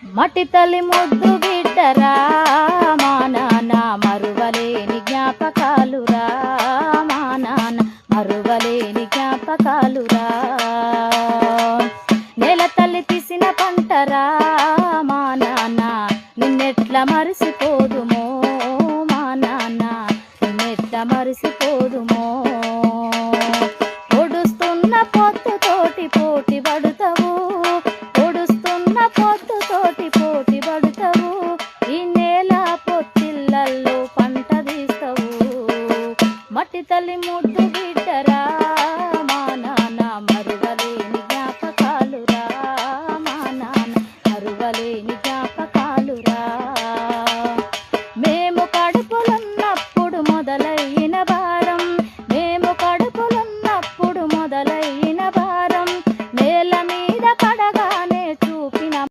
మట్టి తల్లి ముద్దు బిడ్డరా మా నాన్న మరువలేని జ్ఞాపకాలురా మా నాన్న మరువలేని జ్ఞాపకాలురా నేల తల్లి తీసిన పంటరా మా నాన్న నిన్నెట్లా మరిసిపోదుమో మా నాన్న నిన్నెట్లా మరిసిపోదుమో పొడుస్తున్న పొత్తుతోటి పోటీ పడుతావు పొడుస్తున్న పొత్తుతోటి పోటీ పడుతావు ఈ నేల పొత్తిళ్ళల్లో పంట తీస్తావు మట్టి తల్లి ముద్దు బిడ్డరా మా నాన్న మరువలేని జ్ఞాపకాలురా మా నాన్న మరువలేని